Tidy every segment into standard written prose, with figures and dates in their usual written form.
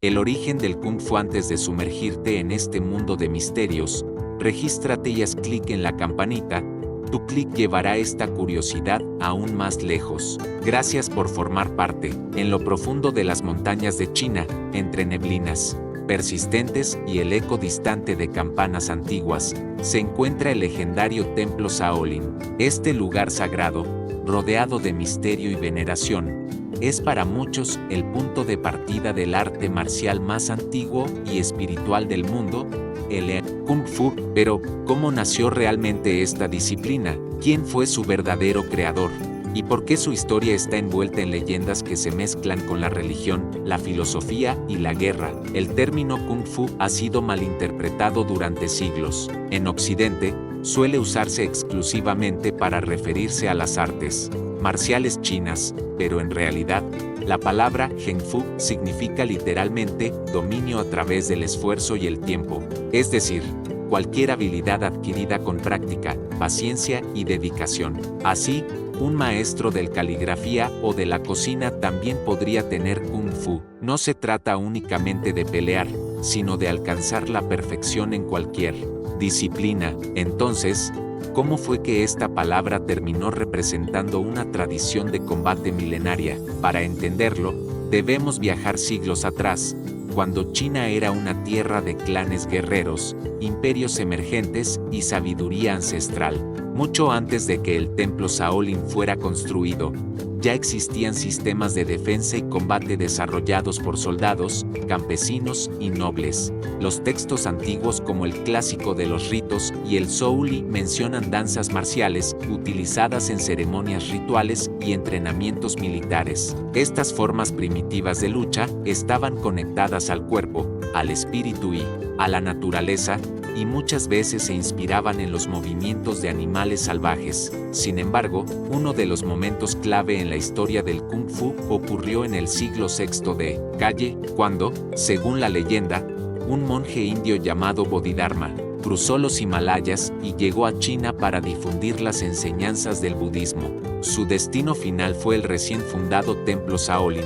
El origen del Kung Fu. Antes de sumergirte en este mundo de misterios, regístrate y haz clic en la campanita. Tu clic llevará esta curiosidad aún más lejos. Gracias por formar parte. En lo profundo de las montañas de China, entre neblinas persistentes y el eco distante de campanas antiguas, se encuentra el legendario Templo Shaolin. Este lugar sagrado, rodeado de misterio y veneración, es para muchos el punto de partida del arte marcial más antiguo y espiritual del mundo, el Kung Fu. Pero, ¿cómo nació realmente esta disciplina? ¿Quién fue su verdadero creador? ¿Y por qué su historia está envuelta en leyendas que se mezclan con la religión, la filosofía y la guerra? El término Kung Fu ha sido malinterpretado durante siglos. En Occidente, suele usarse exclusivamente para referirse a las artes marciales chinas, pero en realidad, la palabra Heng Fu significa literalmente dominio a través del esfuerzo y el tiempo, es decir, cualquier habilidad adquirida con práctica, paciencia y dedicación. Así, un maestro de caligrafía o de la cocina también podría tener Kung Fu. No se trata únicamente de pelear, sino de alcanzar la perfección en cualquier disciplina. Entonces, ¿cómo fue que esta palabra terminó representando una tradición de combate milenaria? Para entenderlo, debemos viajar siglos atrás, cuando China era una tierra de clanes guerreros, imperios emergentes y sabiduría ancestral. Mucho antes de que el templo Shaolin fuera construido, ya existían sistemas de defensa y combate desarrollados por soldados, campesinos y nobles. Los textos antiguos como el clásico de los ritos y el Shaolin mencionan danzas marciales utilizadas en ceremonias rituales y entrenamientos militares. Estas formas primitivas de lucha estaban conectadas al cuerpo, al espíritu y a la naturaleza, y muchas veces se inspiraban en los movimientos de animales salvajes. Sin embargo, uno de los momentos clave en la historia del Kung Fu ocurrió en el siglo VI de Calle, cuando, según la leyenda, un monje indio llamado Bodhidharma cruzó los Himalayas y llegó a China para difundir las enseñanzas del budismo. Su destino final fue el recién fundado Templo Shaolin,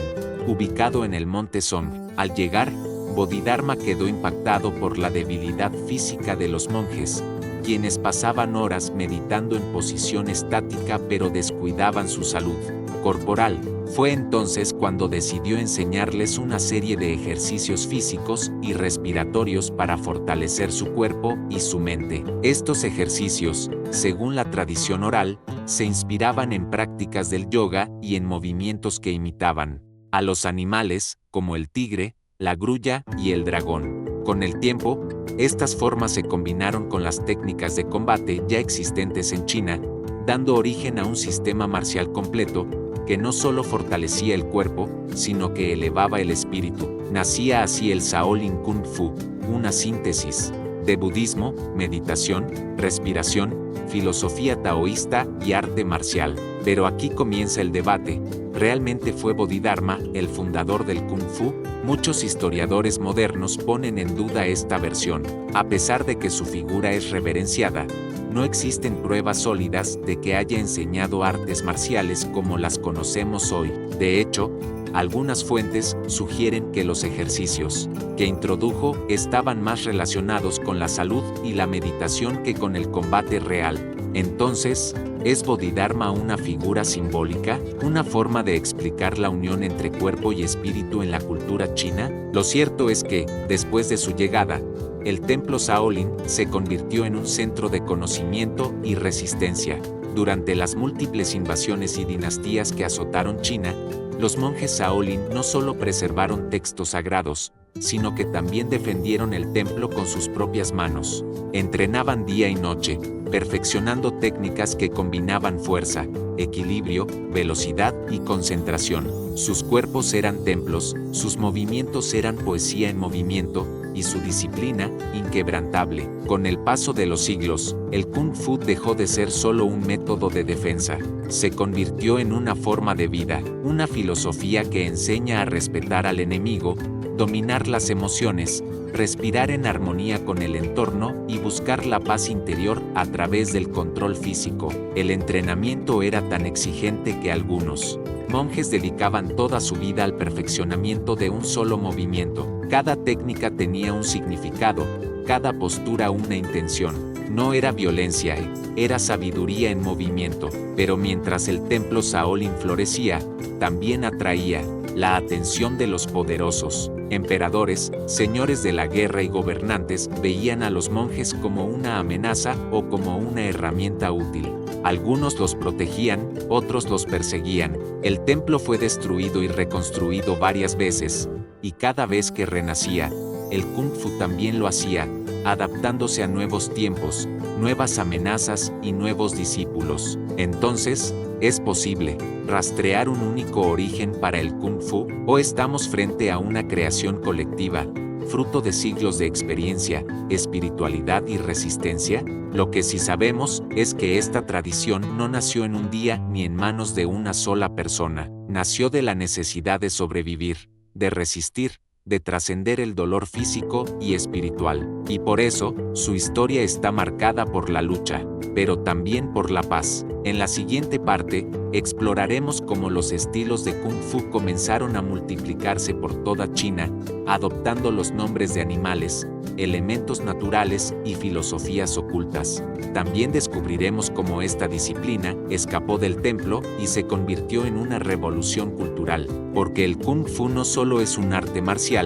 ubicado en el monte Song. Al llegar, Bodhidharma quedó impactado por la debilidad física de los monjes, quienes pasaban horas meditando en posición estática pero descuidaban su salud corporal. Fue entonces cuando decidió enseñarles una serie de ejercicios físicos y respiratorios para fortalecer su cuerpo y su mente. Estos ejercicios, según la tradición oral, se inspiraban en prácticas del yoga y en movimientos que imitaban a los animales, como el tigre, la grulla y el dragón. Con el tiempo, estas formas se combinaron con las técnicas de combate ya existentes en China, dando origen a un sistema marcial completo, que no solo fortalecía el cuerpo, sino que elevaba el espíritu. Nacía así el Shaolin Kung Fu, una síntesis de budismo, meditación, respiración, filosofía taoísta y arte marcial. Pero aquí comienza el debate. ¿Realmente fue Bodhidharma el fundador del Kung Fu? Muchos historiadores modernos ponen en duda esta versión. A pesar de que su figura es reverenciada, no existen pruebas sólidas de que haya enseñado artes marciales como las conocemos hoy. De hecho, algunas fuentes sugieren que los ejercicios que introdujo estaban más relacionados con la salud y la meditación que con el combate real. Entonces, ¿es Bodhidharma una figura simbólica, una forma de explicar la unión entre cuerpo y espíritu en la cultura china? Lo cierto es que, después de su llegada, el templo Shaolin se convirtió en un centro de conocimiento y resistencia. Durante las múltiples invasiones y dinastías que azotaron China, los monjes Shaolin no solo preservaron textos sagrados, sino que también defendieron el templo con sus propias manos. Entrenaban día y noche, perfeccionando técnicas que combinaban fuerza, equilibrio, velocidad y concentración. Sus cuerpos eran templos, sus movimientos eran poesía en movimiento, y su disciplina, inquebrantable. Con el paso de los siglos, el Kung Fu dejó de ser solo un método de defensa. Se convirtió en una forma de vida, una filosofía que enseña a respetar al enemigo, dominar las emociones, respirar en armonía con el entorno y buscar la paz interior a través del control físico. El entrenamiento era tan exigente que algunos monjes dedicaban toda su vida al perfeccionamiento de un solo movimiento. Cada técnica tenía un significado, cada postura una intención. No era violencia, era sabiduría en movimiento. Pero mientras el templo Shaolin florecía, también atraía la atención de los poderosos. Emperadores, señores de la guerra y gobernantes veían a los monjes como una amenaza o como una herramienta útil. Algunos los protegían, otros los perseguían. El templo fue destruido y reconstruido varias veces, y cada vez que renacía, el Kung Fu también lo hacía, adaptándose a nuevos tiempos, nuevas amenazas y nuevos discípulos. Entonces, ¿es posible rastrear un único origen para el Kung Fu? ¿O estamos frente a una creación colectiva, fruto de siglos de experiencia, espiritualidad y resistencia? Lo que sí sabemos es que esta tradición no nació en un día ni en manos de una sola persona. Nació de la necesidad de sobrevivir, de resistir, de trascender el dolor físico y espiritual. Y por eso, su historia está marcada por la lucha, pero también por la paz. En la siguiente parte, exploraremos cómo los estilos de Kung Fu comenzaron a multiplicarse por toda China, adoptando los nombres de animales, elementos naturales y filosofías ocultas. También descubriremos cómo esta disciplina escapó del templo y se convirtió en una revolución cultural, porque el Kung Fu no solo es un arte marcial,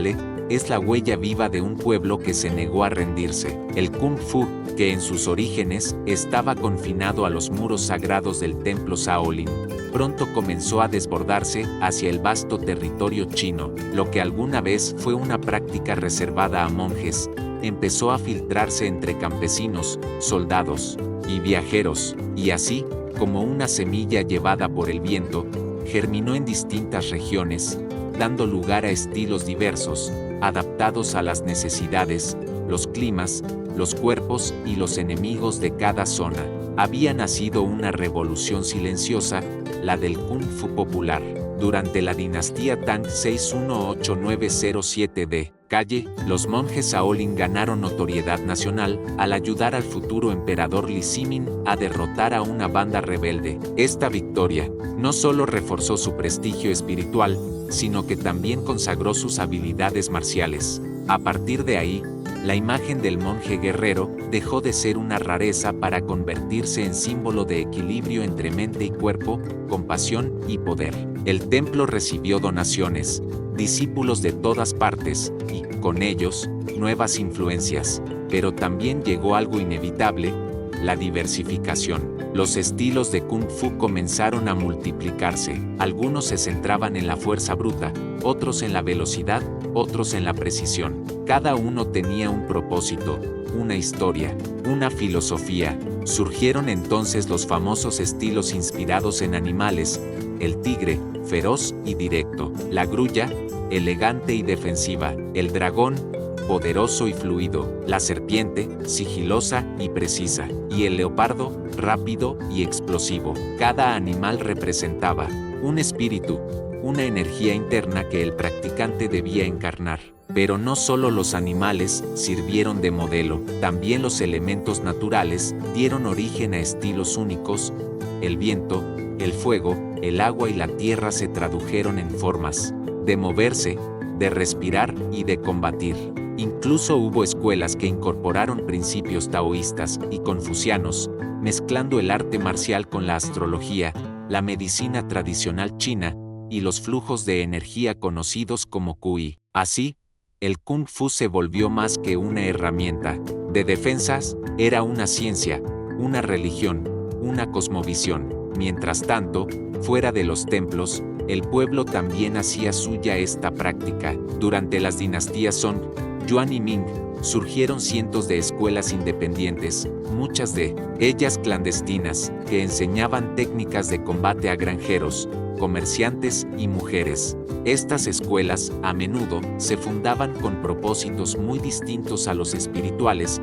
es la huella viva de un pueblo que se negó a rendirse. El Kung Fu, que en sus orígenes estaba confinado a los muros sagrados del templo Shaolin, pronto comenzó a desbordarse hacia el vasto territorio chino. Lo que alguna vez fue una práctica reservada a monjes, empezó a filtrarse entre campesinos, soldados y viajeros, y así, como una semilla llevada por el viento, germinó en distintas regiones, dando lugar a estilos diversos, adaptados a las necesidades, los climas, los cuerpos y los enemigos de cada zona. Había nacido una revolución silenciosa, la del Kung Fu popular. Durante la dinastía Tang 618907 d. Calle, los monjes Shaolin ganaron notoriedad nacional al ayudar al futuro emperador Li Zimin a derrotar a una banda rebelde. Esta victoria no solo reforzó su prestigio espiritual, sino que también consagró sus habilidades marciales. A partir de ahí, la imagen del monje guerrero dejó de ser una rareza para convertirse en símbolo de equilibrio entre mente y cuerpo, compasión y poder. El templo recibió donaciones, discípulos de todas partes, y, con ellos, nuevas influencias. Pero también llegó algo inevitable: la diversificación. Los estilos de Kung Fu comenzaron a multiplicarse. Algunos se centraban en la fuerza bruta, otros en la velocidad, otros en la precisión. Cada uno tenía un propósito, una historia, una filosofía. Surgieron entonces los famosos estilos inspirados en animales: el tigre, feroz y directo; la grulla, elegante y defensiva; el dragón, poderoso y fluido; la serpiente, sigilosa y precisa; y el leopardo, rápido y explosivo. Cada animal representaba un espíritu, una energía interna que el practicante debía encarnar. Pero no solo los animales sirvieron de modelo, también los elementos naturales dieron origen a estilos únicos. El viento, el fuego, el agua y la tierra se tradujeron en formas de moverse, de respirar y de combatir. Incluso hubo escuelas que incorporaron principios taoístas y confucianos, mezclando el arte marcial con la astrología, la medicina tradicional china y los flujos de energía conocidos como Qi. Así, el Kung Fu se volvió más que una herramienta de defensas, era una ciencia, una religión, una cosmovisión. Mientras tanto, fuera de los templos, el pueblo también hacía suya esta práctica. Durante las dinastías Song, Yuan y Ming, surgieron cientos de escuelas independientes, muchas de ellas clandestinas, que enseñaban técnicas de combate a granjeros, comerciantes y mujeres. Estas escuelas, a menudo, se fundaban con propósitos muy distintos a los espirituales: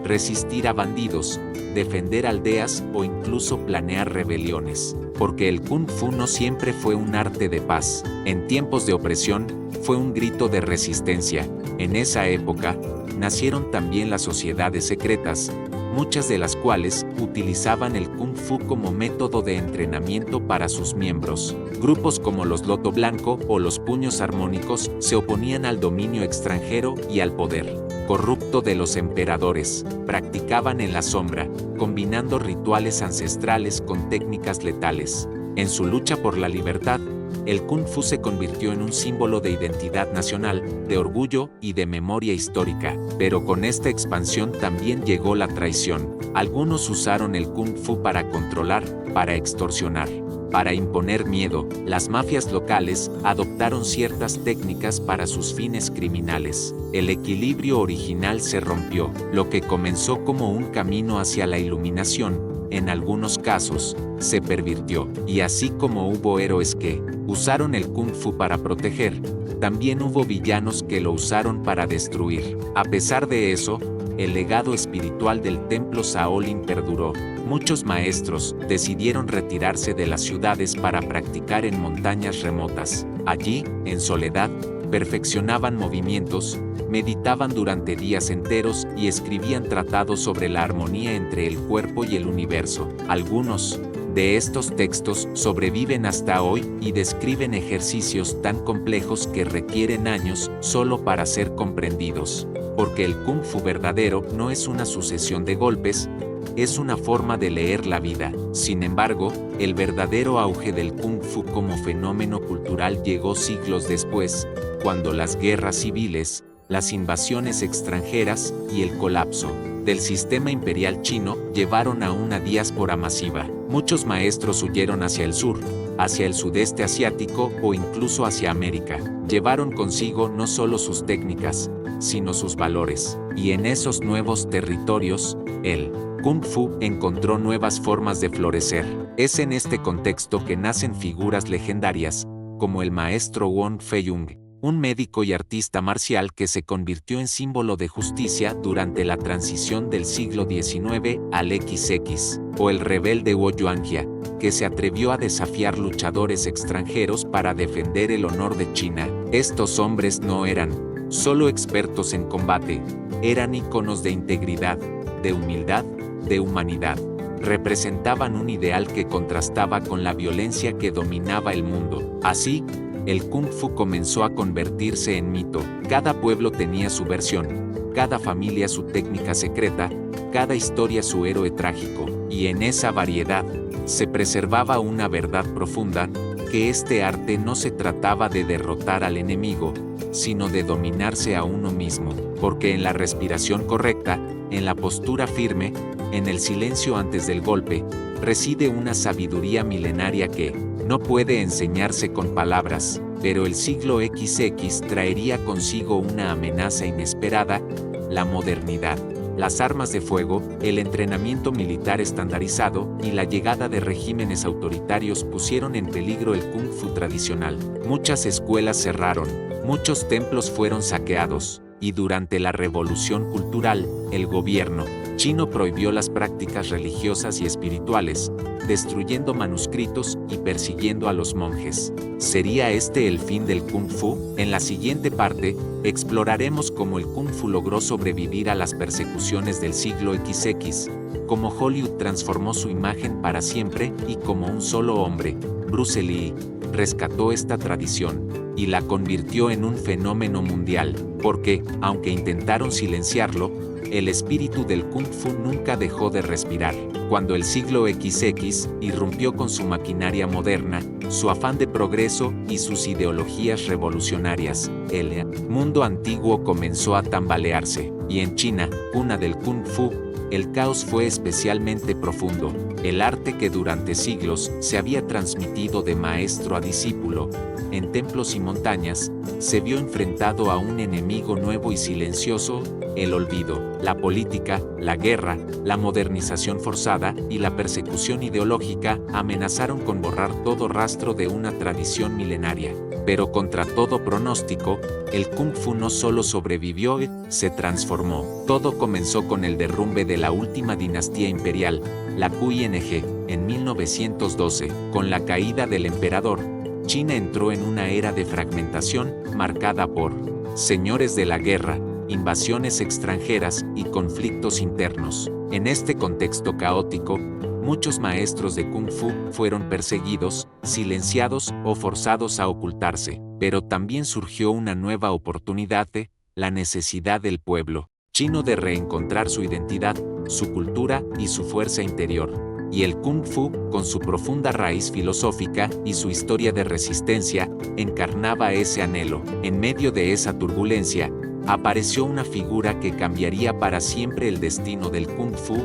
resistir a bandidos, defender aldeas o incluso planear rebeliones. Porque el Kung Fu no siempre fue un arte de paz. En tiempos de opresión, fue un grito de resistencia. En esa época, nacieron también las sociedades secretas, muchas de las cuales utilizaban el Kung Fu como método de entrenamiento para sus miembros. Grupos como los Loto Blanco o los Puños Armónicos se oponían al dominio extranjero y al poder corrupto de los emperadores. Practicaban en la sombra, combinando rituales ancestrales con técnicas letales. En su lucha por la libertad, el Kung Fu se convirtió en un símbolo de identidad nacional, de orgullo y de memoria histórica. Pero con esta expansión también llegó la traición. Algunos usaron el Kung Fu para controlar, para extorsionar, para imponer miedo. Las mafias locales adoptaron ciertas técnicas para sus fines criminales. El equilibrio original se rompió. Lo que comenzó como un camino hacia la iluminación, en algunos casos, se pervirtió. Y así como hubo héroes que usaron el Kung Fu para proteger, también hubo villanos que lo usaron para destruir. A pesar de eso, el legado espiritual del templo Shaolin perduró. Muchos maestros decidieron retirarse de las ciudades para practicar en montañas remotas. Allí, en soledad, perfeccionaban movimientos, meditaban durante días enteros y escribían tratados sobre la armonía entre el cuerpo y el universo. Algunos de estos textos sobreviven hasta hoy y describen ejercicios tan complejos que requieren años solo para ser comprendidos. Porque el Kung Fu verdadero no es una sucesión de golpes, es una forma de leer la vida. Sin embargo, el verdadero auge del Kung Fu como fenómeno cultural llegó siglos después, cuando las guerras civiles, las invasiones extranjeras y el colapso del sistema imperial chino llevaron a una diáspora masiva. Muchos maestros huyeron hacia el sur, hacia el sudeste asiático o incluso hacia América. Llevaron consigo no solo sus técnicas, sino sus valores. Y en esos nuevos territorios, el Kung Fu encontró nuevas formas de florecer. Es en este contexto que nacen figuras legendarias, como el maestro Wong Fei-hung, un médico y artista marcial que se convirtió en símbolo de justicia durante la transición del siglo XIX al XX, o el rebelde Wu Yuanjia, que se atrevió a desafiar luchadores extranjeros para defender el honor de China. Estos hombres no eran solo expertos en combate, eran íconos de integridad, de humildad, de humanidad. Representaban un ideal que contrastaba con la violencia que dominaba el mundo. Así, el Kung Fu comenzó a convertirse en mito. Cada pueblo tenía su versión, cada familia su técnica secreta, cada historia su héroe trágico. Y en esa variedad, se preservaba una verdad profunda, que este arte no se trataba de derrotar al enemigo, sino de dominarse a uno mismo. Porque en la respiración correcta, en la postura firme, en el silencio antes del golpe, reside una sabiduría milenaria que no puede enseñarse con palabras, pero el siglo XX traería consigo una amenaza inesperada: la modernidad. Las armas de fuego, el entrenamiento militar estandarizado y la llegada de regímenes autoritarios pusieron en peligro el Kung Fu tradicional. Muchas escuelas cerraron, muchos templos fueron saqueados, y durante la Revolución Cultural, el gobierno chino prohibió las prácticas religiosas y espirituales, destruyendo manuscritos y persiguiendo a los monjes. ¿Sería este el fin del Kung Fu? En la siguiente parte, exploraremos cómo el Kung Fu logró sobrevivir a las persecuciones del siglo XX, cómo Hollywood transformó su imagen para siempre y cómo un solo hombre, Bruce Lee, rescató esta tradición y la convirtió en un fenómeno mundial, porque, aunque intentaron silenciarlo, el espíritu del Kung Fu nunca dejó de respirar. Cuando el siglo XX irrumpió con su maquinaria moderna, su afán de progreso y sus ideologías revolucionarias, el mundo antiguo comenzó a tambalearse, y en China, cuna del Kung Fu, el caos fue especialmente profundo. El arte que durante siglos se había transmitido de maestro a discípulo, en templos y montañas, se vio enfrentado a un enemigo nuevo y silencioso: el olvido. La política, la guerra, la modernización forzada y la persecución ideológica amenazaron con borrar todo rastro de una tradición milenaria. Pero contra todo pronóstico, el Kung Fu no solo sobrevivió, se transformó. Todo comenzó con el derrumbe de la última dinastía imperial, la QING, en 1912. Con la caída del emperador, China entró en una era de fragmentación, marcada por señores de la guerra, invasiones extranjeras y conflictos internos. En este contexto caótico, muchos maestros de Kung Fu fueron perseguidos, silenciados o forzados a ocultarse, pero también surgió una nueva oportunidad la necesidad del pueblo chino de reencontrar su identidad, su cultura y su fuerza interior. Y el Kung Fu, con su profunda raíz filosófica y su historia de resistencia, encarnaba ese anhelo. En medio de esa turbulencia, apareció una figura que cambiaría para siempre el destino del Kung Fu,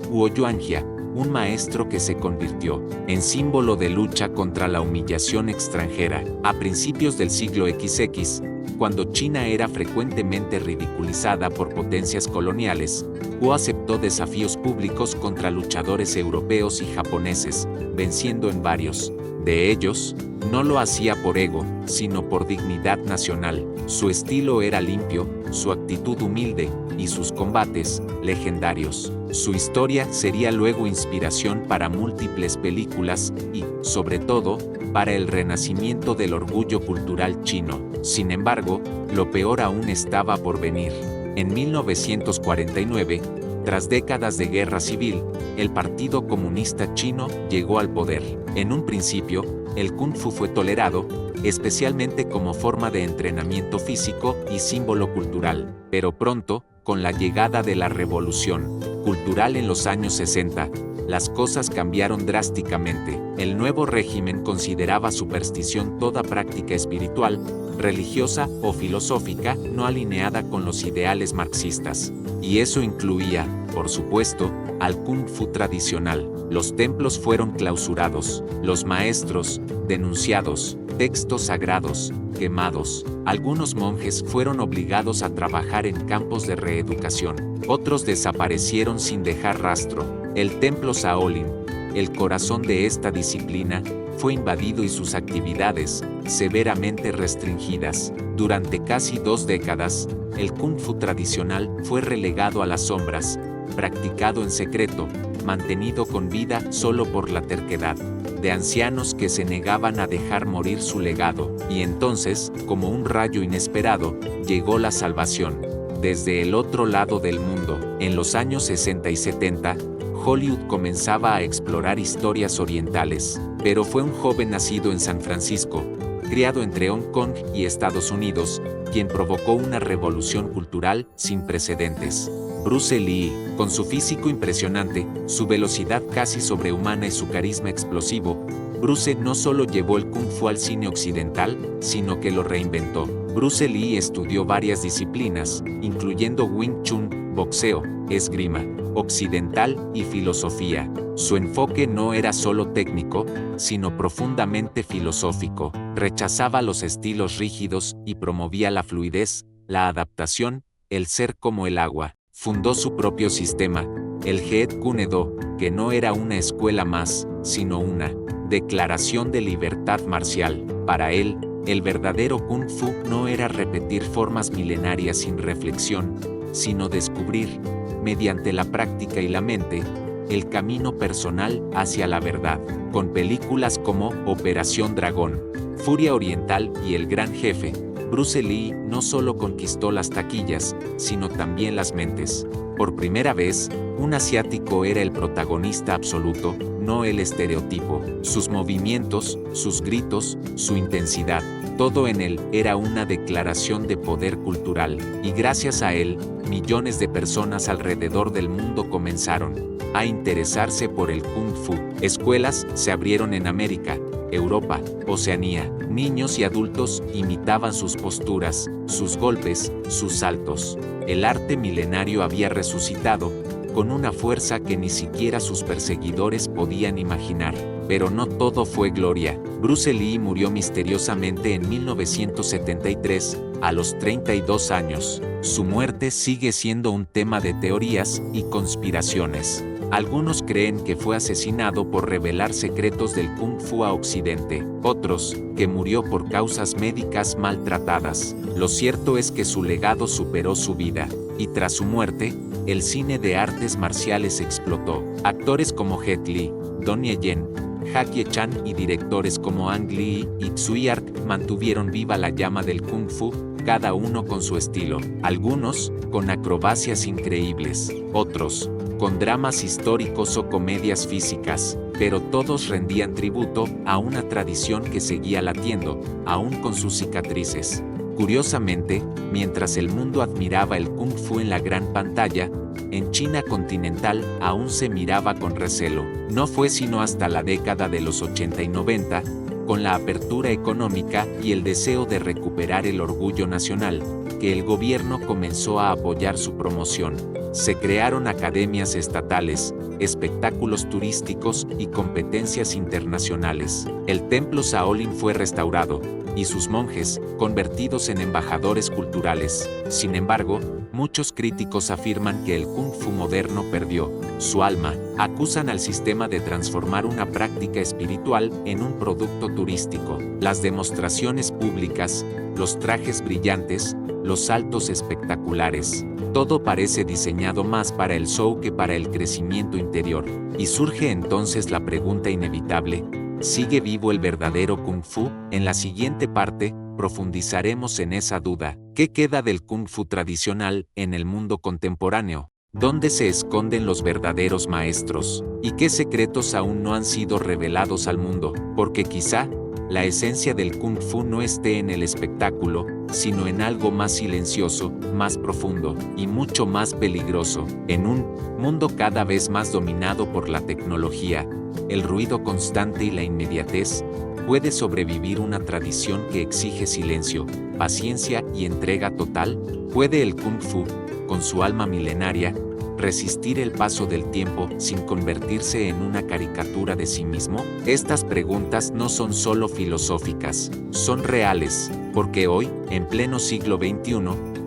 Guo Yuanjia, un maestro que se convirtió en símbolo de lucha contra la humillación extranjera. A principios del siglo XX, cuando China era frecuentemente ridiculizada por potencias coloniales, Guo aceptó desafíos públicos contra luchadores europeos y japoneses, venciendo en varios de ellos. No lo hacía por ego, sino por dignidad nacional. Su estilo era limpio, su actitud humilde, y sus combates, legendarios. Su historia sería luego inspiración para múltiples películas y, sobre todo, para el renacimiento del orgullo cultural chino. Sin embargo, lo peor aún estaba por venir. En 1949, tras décadas de guerra civil, el Partido Comunista Chino llegó al poder. En un principio, el Kung Fu fue tolerado, especialmente como forma de entrenamiento físico y símbolo cultural. Pero pronto, con la llegada de la Revolución Cultural en los años 60, las cosas cambiaron drásticamente. El nuevo régimen consideraba superstición toda práctica espiritual, religiosa o filosófica no alineada con los ideales marxistas. Y eso incluía, por supuesto, al Kung Fu tradicional. Los templos fueron clausurados, los maestros, denunciados, textos sagrados, quemados. Algunos monjes fueron obligados a trabajar en campos de reeducación. Otros desaparecieron sin dejar rastro. El templo Shaolin, el corazón de esta disciplina, fue invadido y sus actividades, severamente restringidas. Durante casi 2 décadas, el Kung Fu tradicional fue relegado a las sombras, practicado en secreto, mantenido con vida solo por la terquedad de ancianos que se negaban a dejar morir su legado. Y entonces, como un rayo inesperado, llegó la salvación. Desde el otro lado del mundo, en los años 60 y 70, Hollywood comenzaba a explorar historias orientales, pero fue un joven nacido en San Francisco, criado entre Hong Kong y Estados Unidos, quien provocó una revolución cultural sin precedentes. Bruce Lee, con su físico impresionante, su velocidad casi sobrehumana y su carisma explosivo, Bruce no solo llevó el Kung Fu al cine occidental, sino que lo reinventó. Bruce Lee estudió varias disciplinas, incluyendo Wing Chun, boxeo, esgrima occidental y filosofía. Su enfoque no era solo técnico, sino profundamente filosófico. Rechazaba los estilos rígidos y promovía la fluidez, la adaptación, el ser como el agua. Fundó su propio sistema, el Jeet Kune Do, que no era una escuela más, sino una declaración de libertad marcial. Para él, el verdadero Kung Fu no era repetir formas milenarias sin reflexión, sino descubrir, mediante la práctica y la mente, el camino personal hacia la verdad. Con películas como Operación Dragón, Furia Oriental y El Gran Jefe, Bruce Lee no solo conquistó las taquillas, sino también las mentes. Por primera vez, un asiático era el protagonista absoluto, no el estereotipo. Sus movimientos, sus gritos, su intensidad, todo en él era una declaración de poder cultural, y gracias a él, millones de personas alrededor del mundo comenzaron a interesarse por el Kung Fu. Escuelas se abrieron en América, Europa, Oceanía. Niños y adultos imitaban sus posturas, sus golpes, sus saltos. El arte milenario había resucitado, con una fuerza que ni siquiera sus perseguidores podían imaginar. Pero no todo fue gloria. Bruce Lee murió misteriosamente en 1973, a los 32 años. Su muerte sigue siendo un tema de teorías y conspiraciones. Algunos creen que fue asesinado por revelar secretos del Kung Fu a Occidente, otros, que murió por causas médicas maltratadas. Lo cierto es que su legado superó su vida, y tras su muerte, el cine de artes marciales explotó. Actores como Jet Li, Donnie Yen, Jackie Chan y directores como Ang Lee y Tsui Hark mantuvieron viva la llama del Kung Fu, cada uno con su estilo. Algunos, con acrobacias increíbles, otros, con dramas históricos o comedias físicas, pero todos rendían tributo a una tradición que seguía latiendo, aún con sus cicatrices. Curiosamente, mientras el mundo admiraba el Kung Fu en la gran pantalla, en China continental aún se miraba con recelo. No fue sino hasta la década de los 80 y 90, con la apertura económica y el deseo de recuperar el orgullo nacional, que el gobierno comenzó a apoyar su promoción. Se crearon academias estatales, espectáculos turísticos y competencias internacionales. El templo Shaolin fue restaurado, y sus monjes, convertidos en embajadores culturales. Sin embargo, muchos críticos afirman que el Kung Fu moderno perdió su alma. Acusan al sistema de transformar una práctica espiritual en un producto turístico. Las demostraciones públicas, los trajes brillantes, los saltos espectaculares, todo parece diseñado más para el show que para el crecimiento interior. Y surge entonces la pregunta inevitable: ¿sigue vivo el verdadero Kung Fu? En la siguiente parte, profundizaremos en esa duda. ¿Qué queda del Kung Fu tradicional en el mundo contemporáneo? ¿Dónde se esconden los verdaderos maestros? ¿Y qué secretos aún no han sido revelados al mundo? Porque quizá, la esencia del Kung Fu no esté en el espectáculo, sino en algo más silencioso, más profundo y mucho más peligroso. En un mundo cada vez más dominado por la tecnología, el ruido constante y la inmediatez, ¿puede sobrevivir una tradición que exige silencio, paciencia y entrega total? ¿Puede el Kung Fu, con su alma milenaria, resistir el paso del tiempo sin convertirse en una caricatura de sí mismo? Estas preguntas no son solo filosóficas, son reales, porque hoy, en pleno siglo XXI,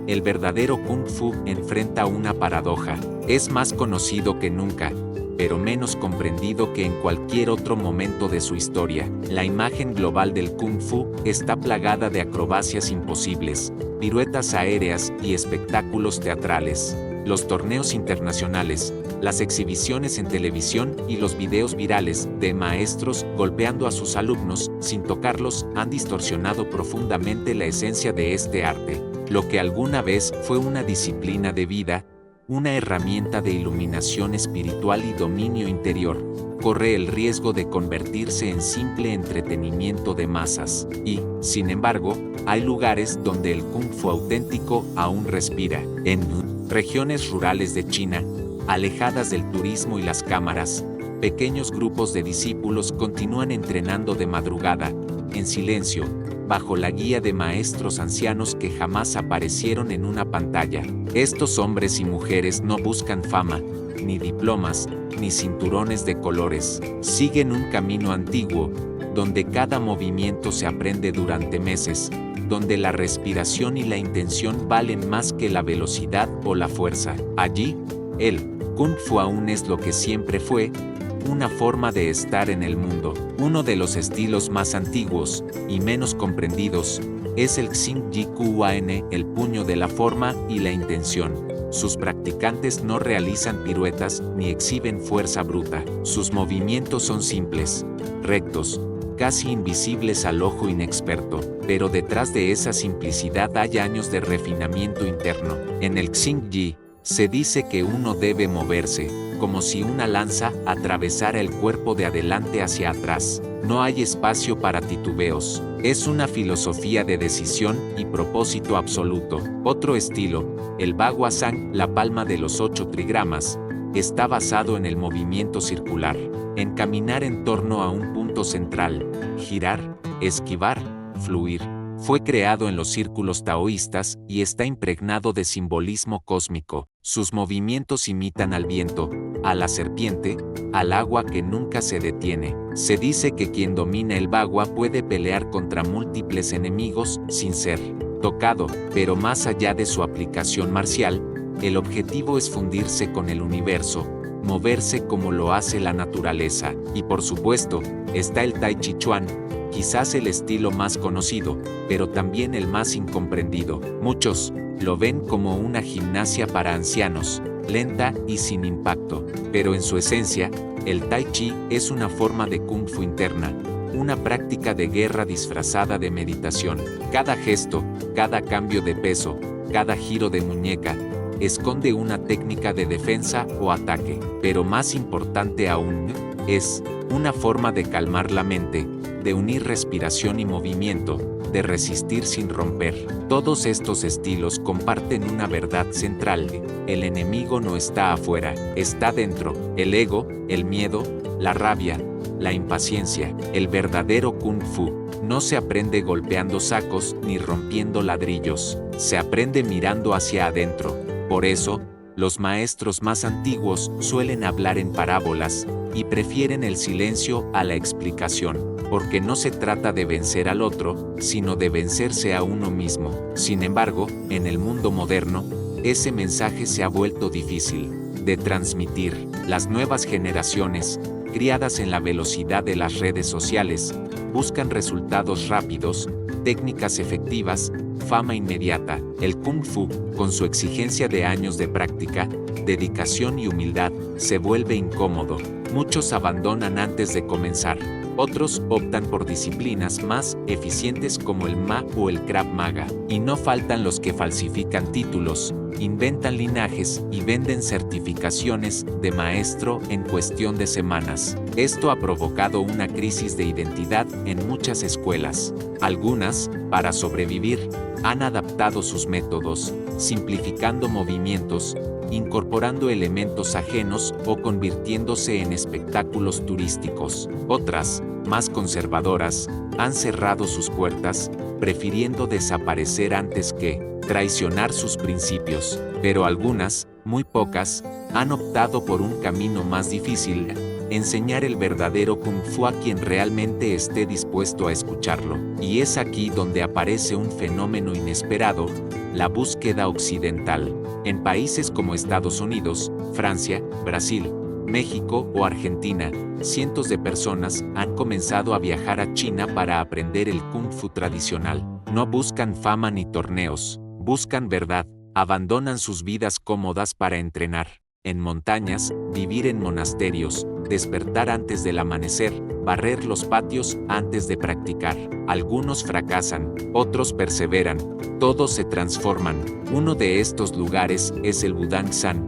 el verdadero Kung Fu enfrenta una paradoja. Es más conocido que nunca, pero menos comprendido que en cualquier otro momento de su historia. La imagen global del Kung Fu está plagada de acrobacias imposibles, piruetas aéreas y espectáculos teatrales. Los torneos internacionales, las exhibiciones en televisión y los videos virales de maestros golpeando a sus alumnos sin tocarlos han distorsionado profundamente la esencia de este arte. Lo que alguna vez fue una disciplina de vida, una herramienta de iluminación espiritual y dominio interior, corre el riesgo de convertirse en simple entretenimiento de masas. Y, sin embargo, hay lugares donde el Kung Fu auténtico aún respira. En regiones rurales de China, alejadas del turismo y las cámaras, pequeños grupos de discípulos continúan entrenando de madrugada, en silencio, bajo la guía de maestros ancianos que jamás aparecieron en una pantalla. Estos hombres y mujeres no buscan fama, ni diplomas, ni cinturones de colores. Siguen un camino antiguo, donde cada movimiento se aprende durante meses, donde la respiración y la intención valen más que la velocidad o la fuerza. Allí, el Kung Fu aún es lo que siempre fue, una forma de estar en el mundo. Uno de los estilos más antiguos y menos comprendidos es el Xing Ji Quan, el puño de la forma y la intención. Sus practicantes no realizan piruetas ni exhiben fuerza bruta. Sus movimientos son simples, rectos, casi invisibles al ojo inexperto, pero detrás de esa simplicidad hay años de refinamiento interno. En el Xing Ji, se dice que uno debe moverse, como si una lanza atravesara el cuerpo de adelante hacia atrás. No hay espacio para titubeos. Es una filosofía de decisión y propósito absoluto. Otro estilo, el Bagua Zhang, la palma de los 8 trigramas, está basado en el movimiento circular, en caminar en torno a un punto central, girar, esquivar, fluir. Fue creado en los círculos taoístas y está impregnado de simbolismo cósmico. Sus movimientos imitan al viento, a la serpiente, al agua que nunca se detiene. Se dice que quien domina el Bagua puede pelear contra múltiples enemigos sin ser tocado, pero más allá de su aplicación marcial, el objetivo es fundirse con el universo, moverse como lo hace la naturaleza. Y por supuesto, está el Tai Chi Chuan, quizás el estilo más conocido, pero también el más incomprendido. Muchos lo ven como una gimnasia para ancianos, lenta y sin impacto, pero en su esencia, El Tai Chi es una forma de Kung Fu interna, una práctica de guerra disfrazada de meditación. Cada gesto, cada cambio de peso, cada giro de muñeca, esconde una técnica de defensa o ataque. Pero más importante aún, es una forma de calmar la mente, de unir respiración y movimiento, de resistir sin romper. Todos estos estilos comparten una verdad central: el enemigo no está afuera, está dentro. El ego, el miedo, la rabia, la impaciencia. El verdadero Kung Fu no se aprende golpeando sacos ni rompiendo ladrillos, se aprende mirando hacia adentro. Por eso, los maestros más antiguos suelen hablar en parábolas y prefieren el silencio a la explicación, porque no se trata de vencer al otro, sino de vencerse a uno mismo. Sin embargo, en el mundo moderno, ese mensaje se ha vuelto difícil de transmitir. Las nuevas generaciones, criadas en la velocidad de las redes sociales, buscan resultados rápidos, técnicas efectivas, fama inmediata. El Kung Fu, con su exigencia de años de práctica, dedicación y humildad, se vuelve incómodo. Muchos abandonan antes de comenzar. Otros optan por disciplinas más eficientes como el Ma o el Krav Maga. Y no faltan los que falsifican títulos, inventan linajes y venden certificaciones de maestro en cuestión de semanas. Esto ha provocado una crisis de identidad en muchas escuelas. Algunas, para sobrevivir, han adaptado sus métodos, simplificando movimientos, incorporando elementos ajenos o convirtiéndose en espectáculos turísticos. Otras, más conservadoras, han cerrado sus puertas, prefiriendo desaparecer antes que traicionar sus principios. Pero algunas, muy pocas, han optado por un camino más difícil: enseñar el verdadero Kung Fu a quien realmente esté dispuesto a escucharlo. Y es aquí donde aparece un fenómeno inesperado: la búsqueda occidental. En países como Estados Unidos, Francia, Brasil, México o Argentina, cientos de personas han comenzado a viajar a China para aprender el Kung Fu tradicional. No buscan fama ni torneos, buscan verdad. Abandonan sus vidas cómodas para entrenar en montañas, vivir en monasterios, despertar antes del amanecer, barrer los patios antes de practicar. Algunos fracasan, otros perseveran, todos se transforman. Uno de estos lugares es el Wudang-san,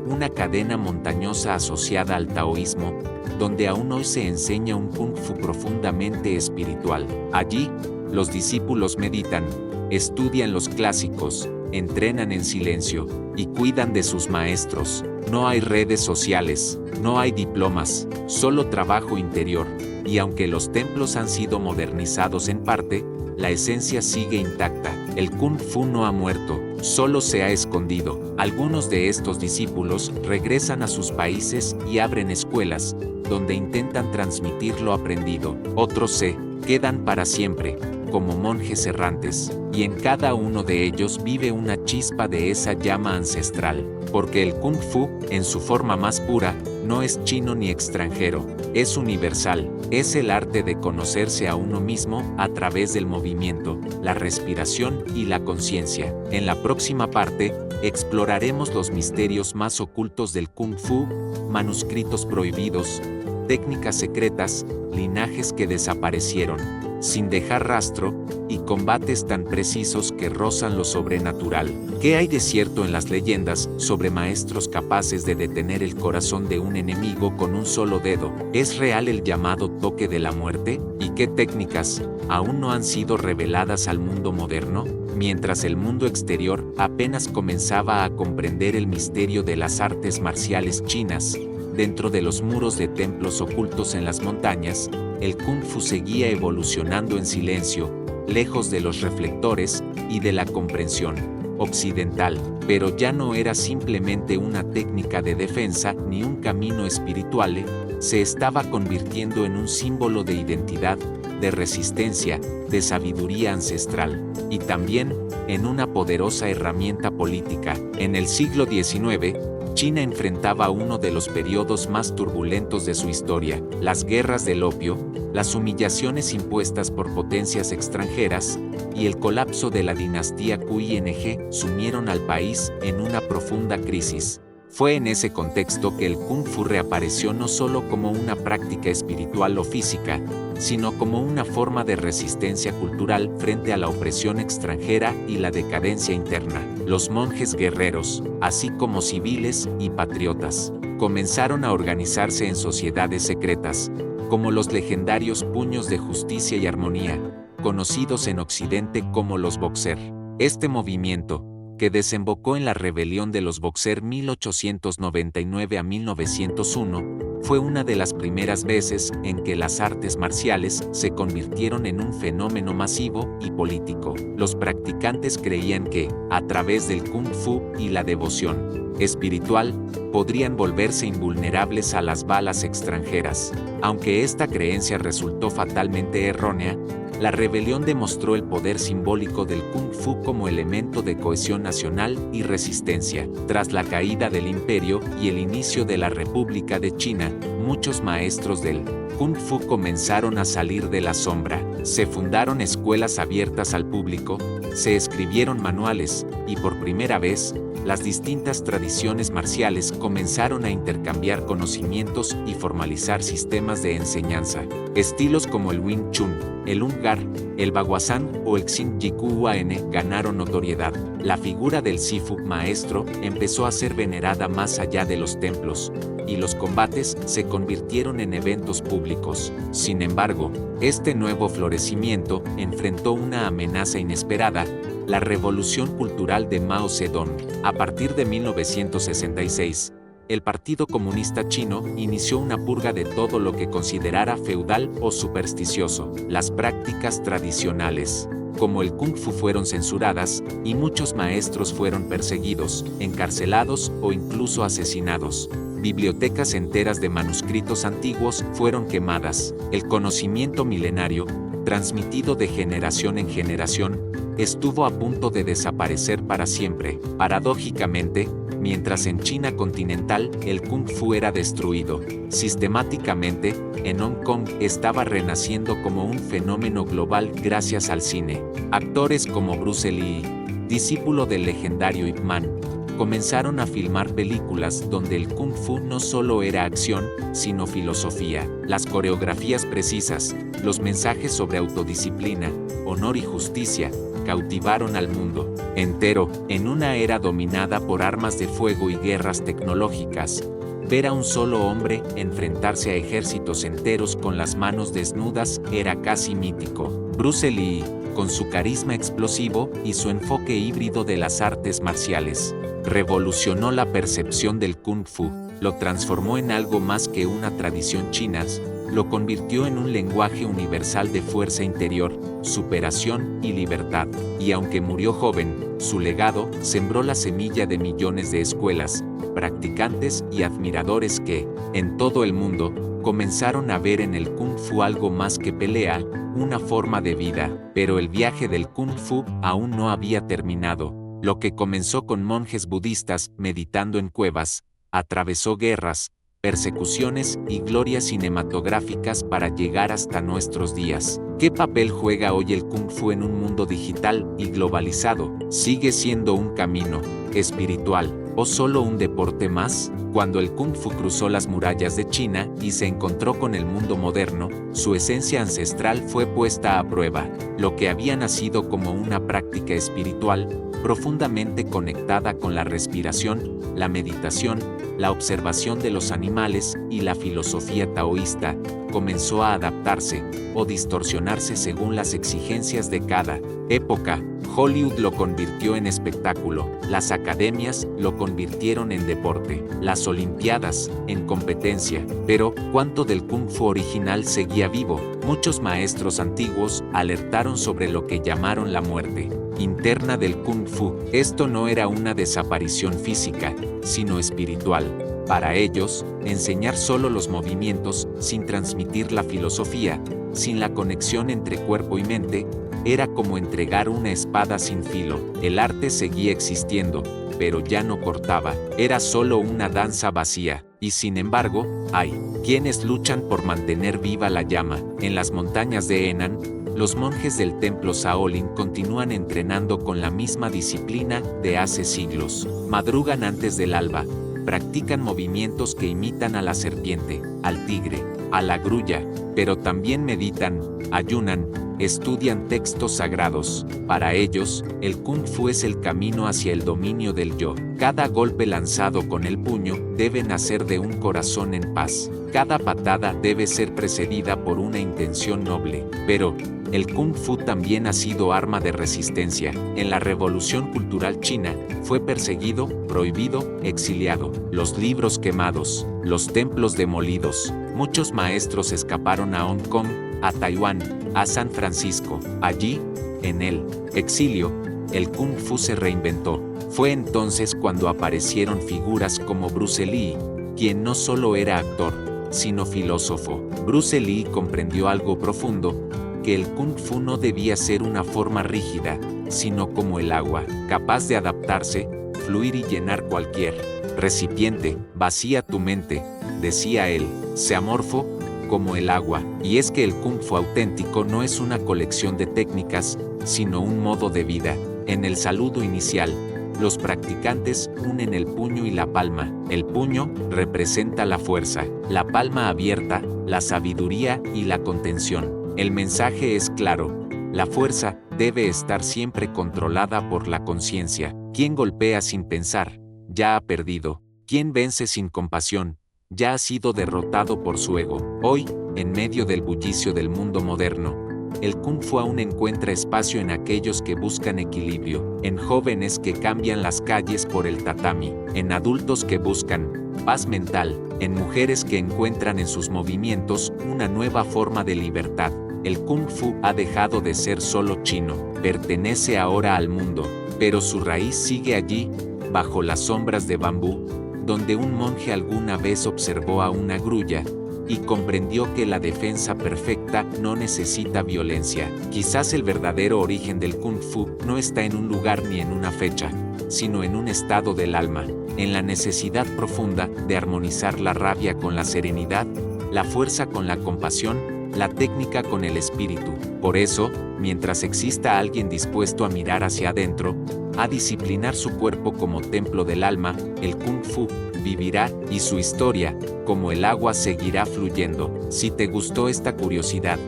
una cadena montañosa asociada al taoísmo, donde aún hoy se enseña un Kung Fu profundamente espiritual. Allí, los discípulos meditan, estudian los clásicos, entrenan en silencio y cuidan de sus maestros. No hay redes sociales, no hay diplomas, solo trabajo interior. Y aunque los templos han sido modernizados en parte, la esencia sigue intacta. El Kung Fu no ha muerto, solo se ha escondido. Algunos de estos discípulos regresan a sus países y abren escuelas, donde intentan transmitir lo aprendido. Otros se quedan para siempre, como monjes errantes, y en cada uno de ellos vive una chispa de esa llama ancestral, porque el Kung Fu, en su forma más pura, no es chino ni extranjero, es universal, es el arte de conocerse a uno mismo a través del movimiento, la respiración y la conciencia. En la próxima parte, exploraremos los misterios más ocultos del Kung Fu, manuscritos prohibidos, técnicas secretas, linajes que desaparecieron sin dejar rastro, y combates tan precisos que rozan lo sobrenatural. ¿Qué hay de cierto en las leyendas sobre maestros capaces de detener el corazón de un enemigo con un solo dedo? ¿Es real el llamado toque de la muerte? ¿Y qué técnicas aún no han sido reveladas al mundo moderno? Mientras el mundo exterior apenas comenzaba a comprender el misterio de las artes marciales chinas, dentro de los muros de templos ocultos en las montañas, el Kung Fu seguía evolucionando en silencio, lejos de los reflectores y de la comprensión occidental, pero ya no era simplemente una técnica de defensa ni un camino espiritual, se estaba convirtiendo en un símbolo de identidad, de resistencia, de sabiduría ancestral, y también en una poderosa herramienta política. En el siglo XIX, China enfrentaba uno de los periodos más turbulentos de su historia: las guerras del opio, las humillaciones impuestas por potencias extranjeras, y el colapso de la dinastía QING sumieron al país en una profunda crisis. Fue en ese contexto que el Kung Fu reapareció no solo como una práctica espiritual o física, sino como una forma de resistencia cultural frente a la opresión extranjera y la decadencia interna. Los monjes guerreros, así como civiles y patriotas, comenzaron a organizarse en sociedades secretas, como los legendarios Puños de Justicia y Armonía, conocidos en Occidente como los Boxer. Este movimiento, que desembocó en la rebelión de los Boxer 1899 a 1901, fue una de las primeras veces en que las artes marciales se convirtieron en un fenómeno masivo y político. Los practicantes creían que, a través del Kung Fu y la devoción espiritual, podrían volverse invulnerables a las balas extranjeras. Aunque esta creencia resultó fatalmente errónea, la rebelión demostró el poder simbólico del Kung Fu como elemento de cohesión nacional y resistencia. Tras la caída del imperio y el inicio de la República de China, muchos maestros del Kung Fu comenzaron a salir de la sombra. Se fundaron escuelas abiertas al público, se escribieron manuales, y por primera vez, las distintas tradiciones marciales comenzaron a intercambiar conocimientos y formalizar sistemas de enseñanza. Estilos como el Wing Chun, el Ung Gar, el Baguazhang o el Xing Ji Kuan ganaron notoriedad. La figura del Sifu maestro empezó a ser venerada más allá de los templos, y los combates se convirtieron en eventos públicos. Sin embargo, este nuevo florecimiento enfrentó una amenaza inesperada: la revolución cultural de Mao Zedong. A partir de 1966, el Partido Comunista Chino inició una purga de todo lo que considerara feudal o supersticioso. Las prácticas tradicionales, como el Kung Fu, fueron censuradas, y muchos maestros fueron perseguidos, encarcelados o incluso asesinados. Bibliotecas enteras de manuscritos antiguos fueron quemadas. El conocimiento milenario, transmitido de generación en generación, estuvo a punto de desaparecer para siempre. Paradójicamente, mientras en China continental el Kung Fu era destruido sistemáticamente, en Hong Kong estaba renaciendo como un fenómeno global gracias al cine. Actores como Bruce Lee, discípulo del legendario Ip Man, comenzaron a filmar películas donde el Kung Fu no solo era acción, sino filosofía. Las coreografías precisas, los mensajes sobre autodisciplina, honor y justicia, cautivaron al mundo entero. En una era dominada por armas de fuego y guerras tecnológicas, ver a un solo hombre enfrentarse a ejércitos enteros con las manos desnudas era casi mítico. Bruce Lee, con su carisma explosivo y su enfoque híbrido de las artes marciales, revolucionó la percepción del Kung Fu, lo transformó en algo más que una tradición china, lo convirtió en un lenguaje universal de fuerza interior, superación y libertad. Y aunque murió joven, su legado sembró la semilla de millones de escuelas, practicantes y admiradores que, en todo el mundo, comenzaron a ver en el Kung Fu algo más que pelea, una forma de vida. Pero el viaje del Kung Fu aún no había terminado. Lo que comenzó con monjes budistas meditando en cuevas, atravesó guerras, persecuciones y glorias cinematográficas para llegar hasta nuestros días. ¿Qué papel juega hoy el Kung Fu en un mundo digital y globalizado? ¿Sigue siendo un camino espiritual o solo un deporte más? Cuando el Kung Fu cruzó las murallas de China y se encontró con el mundo moderno, su esencia ancestral fue puesta a prueba. Lo que había nacido como una práctica espiritual, profundamente conectada con la respiración, la meditación, la observación de los animales y la filosofía taoísta, comenzó a adaptarse o distorsionarse según las exigencias de cada época. Hollywood lo convirtió en espectáculo, las academias lo convirtieron en deporte, las olimpiadas en competencia. Pero, ¿cuánto del Kung Fu original seguía vivo? Muchos maestros antiguos alertaron sobre lo que llamaron la muerte interna del Kung Fu. Esto no era una desaparición física, sino espiritual. Para ellos, enseñar solo los movimientos, sin transmitir la filosofía, sin la conexión entre cuerpo y mente, era como entregar una espada sin filo. El arte seguía existiendo, pero ya no cortaba, era solo una danza vacía. Y sin embargo, hay quienes luchan por mantener viva la llama. En las montañas de Henan, los monjes del templo Shaolin continúan entrenando con la misma disciplina de hace siglos. Madrugan antes del alba, practican movimientos que imitan a la serpiente, al tigre, a la grulla, pero también meditan, ayunan, estudian textos sagrados. Para ellos, el Kung Fu es el camino hacia el dominio del yo. Cada golpe lanzado con el puño debe nacer de un corazón en paz. Cada patada debe ser precedida por una intención noble. Pero, el Kung Fu también ha sido arma de resistencia. En la Revolución Cultural China, fue perseguido, prohibido, exiliado. Los libros quemados, los templos demolidos. Muchos maestros escaparon a Hong Kong, a Taiwán, a San Francisco. Allí, en el exilio, el Kung Fu se reinventó. Fue entonces cuando aparecieron figuras como Bruce Lee, quien no solo era actor, sino filósofo. Bruce Lee comprendió algo profundo, que el Kung Fu no debía ser una forma rígida, sino como el agua, capaz de adaptarse, fluir y llenar cualquier recipiente. Vacía tu mente, decía él, sé amorfo, como el agua. Y es que el Kung Fu auténtico no es una colección de técnicas, sino un modo de vida. En el saludo inicial, los practicantes unen el puño y la palma. El puño representa la fuerza, la palma abierta, la sabiduría y la contención. El mensaje es claro: la fuerza debe estar siempre controlada por la conciencia. Quien golpea sin pensar, ya ha perdido. Quien vence sin compasión, ya ha sido derrotado por su ego. Hoy, en medio del bullicio del mundo moderno, el Kung Fu aún encuentra espacio en aquellos que buscan equilibrio, en jóvenes que cambian las calles por el tatami, en adultos que buscan paz mental, en mujeres que encuentran en sus movimientos una nueva forma de libertad. El Kung Fu ha dejado de ser solo chino, pertenece ahora al mundo, pero su raíz sigue allí, bajo las sombras de bambú, donde un monje alguna vez observó a una grulla y comprendió que la defensa perfecta no necesita violencia. Quizás el verdadero origen del Kung Fu no está en un lugar ni en una fecha, sino en un estado del alma, en la necesidad profunda de armonizar la rabia con la serenidad, la fuerza con la compasión, la técnica con el espíritu. Por eso, mientras exista alguien dispuesto a mirar hacia adentro, a disciplinar su cuerpo como templo del alma, el Kung Fu vivirá y su historia, como el agua, seguirá fluyendo. Si te gustó esta curiosidad,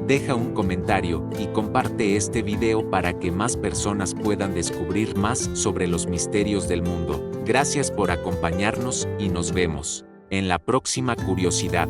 deja un comentario y comparte este video para que más personas puedan descubrir más sobre los misterios del mundo. Gracias por acompañarnos y nos vemos en la próxima curiosidad.